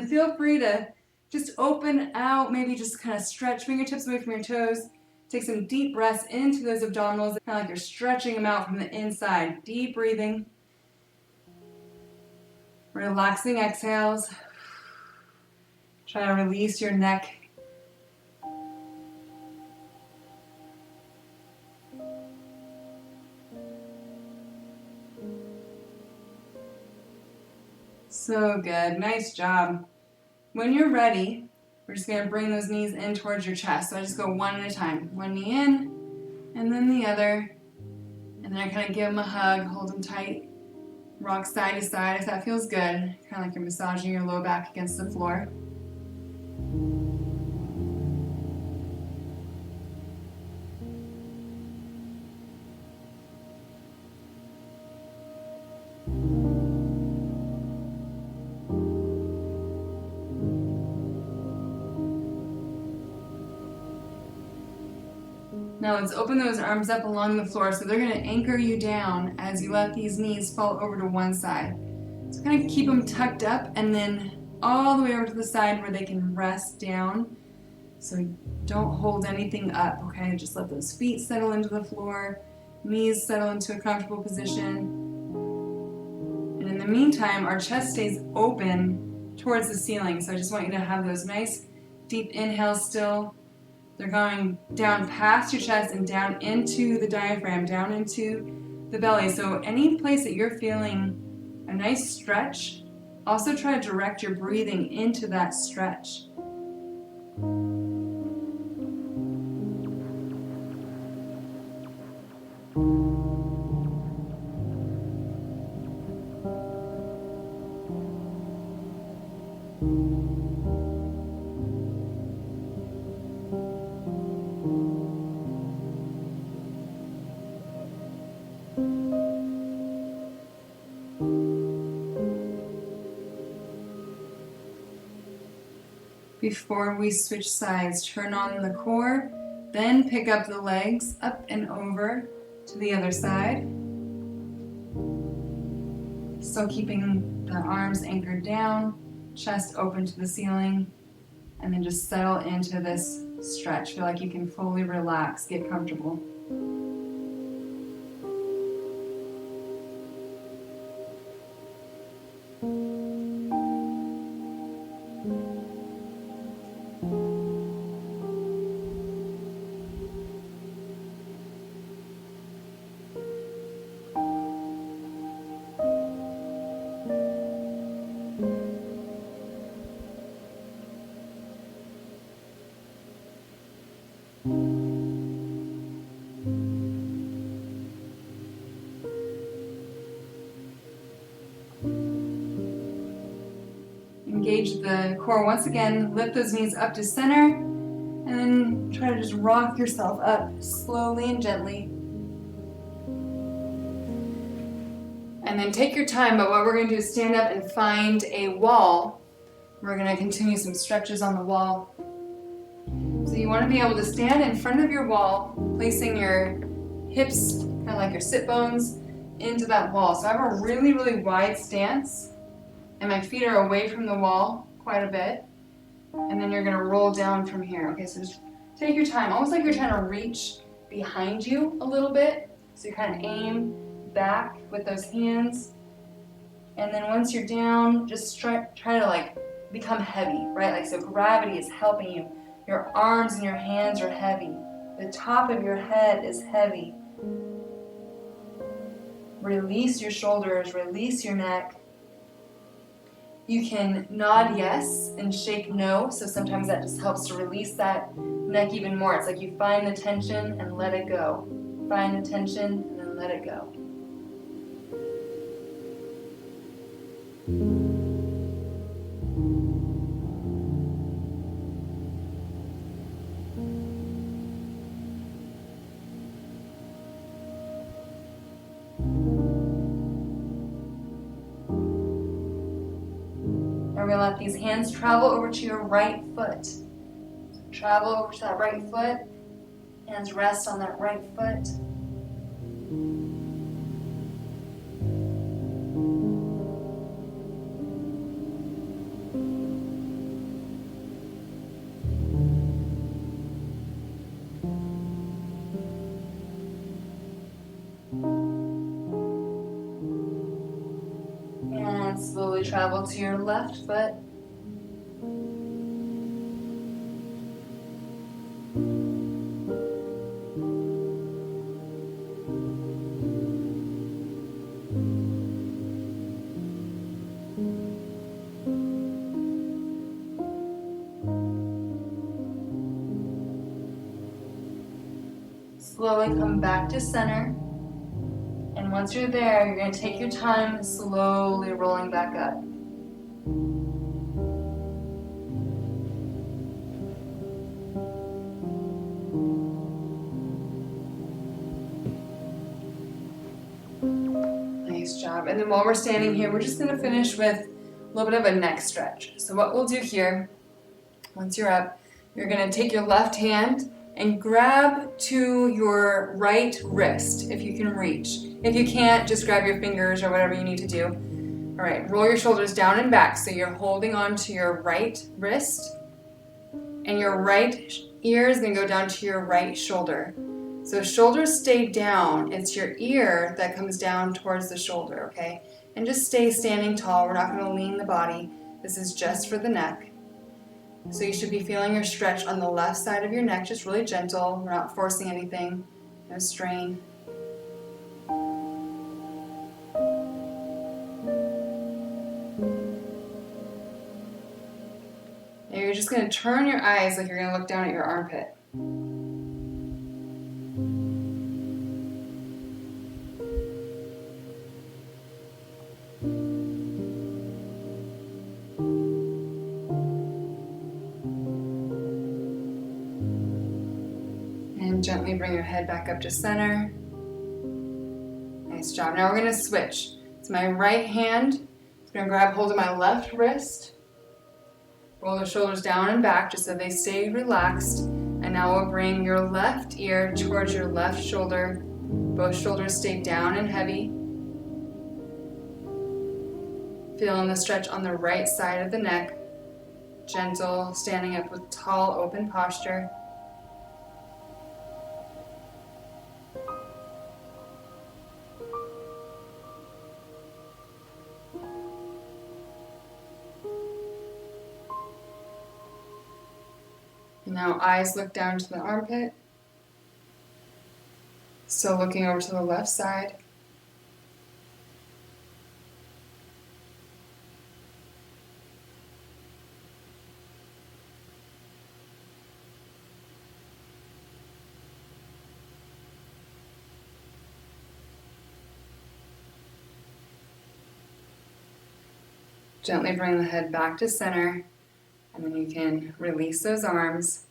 Feel free to just open out, maybe just kind of stretch fingertips away from your toes. Take some deep breaths into those abdominals, kind of like you're stretching them out from the inside. Deep breathing. Relaxing exhales. Try to release your neck. So good. Nice job. When you're ready, we're just going to bring those knees in towards your chest. So I just go one at a time. One knee in, and then the other. And then I kind of give them a hug, hold them tight. Rock side to side if that feels good. Kind of like you're massaging your low back against the floor. Now let's open those arms up along the floor so they're going to anchor you down as you let these knees fall over to one side. So kind of keep them tucked up and then all the way over to the side where they can rest down. So don't hold anything up, okay? Just let those feet settle into the floor, knees settle into a comfortable position. And in the meantime, our chest stays open towards the ceiling. So I just want you to have those nice deep inhales still. They're going down past your chest and down into the diaphragm, down into the belly. So any place that you're feeling a nice stretch, also try to direct your breathing into that stretch. Before we switch sides, turn on the core, then pick up the legs up and over to the other side. Still keeping the arms anchored down, chest open to the ceiling, and then just settle into this stretch. Feel like you can fully relax, get comfortable. Engage the core once again, lift those knees up to center, and then try to just rock yourself up slowly and gently. And then take your time, but what we're going to do is stand up and find a wall. We're going to continue some stretches on the wall. So you want to be able to stand in front of your wall, placing your hips, kind of like your sit bones, into that wall. So I have a really, really wide stance, and my feet are away from the wall quite a bit. And then you're going to roll down from here. Okay, so just take your time, almost like you're trying to reach behind you a little bit. So you kind of aim back with those hands. And then once you're down, just try to like become heavy, right? Like so gravity is helping you. Your arms and your hands are heavy. The top of your head is heavy. Release your shoulders, release your neck. You can nod yes and shake no, so sometimes that just helps to release that neck even more. It's like you find the tension and let it go. Find the tension and then let it go. We're going to let these hands travel over to your right foot. So travel over to that right foot. Hands rest on that right foot. travel to your left foot. Slowly come back to center. And once you're there, you're going to take your time slowly rolling back up. Nice job. And then while we're standing here, we're just going to finish with a little bit of a neck stretch. So what we'll do here, once you're up, you're going to take your left hand and grab to your right wrist if you can reach. If you can't, just grab your fingers or whatever you need to do. All right, roll your shoulders down and back so you're holding on to your right wrist, and your right ear is going to go down to your right shoulder. So shoulders stay down. It's your ear that comes down towards the shoulder, okay? And just stay standing tall. We're not going to lean the body. This is just for the neck. So you should be feeling your stretch on the left side of your neck, just really gentle. We're not forcing anything, no strain. And you're just going to turn your eyes like you're going to look down at your armpit. And gently bring your head back up to center. Nice job. Now we're going to switch. So my right hand is going to grab hold of my left wrist. Roll the shoulders down and back just so they stay relaxed. And now we'll bring your left ear towards your left shoulder. Both shoulders stay down and heavy. Feeling the stretch on the right side of the neck. Gentle, standing up with tall, open posture. Now eyes look down to the armpit. Still looking over to the left side. Gently bring the head back to center, and then you can release those arms.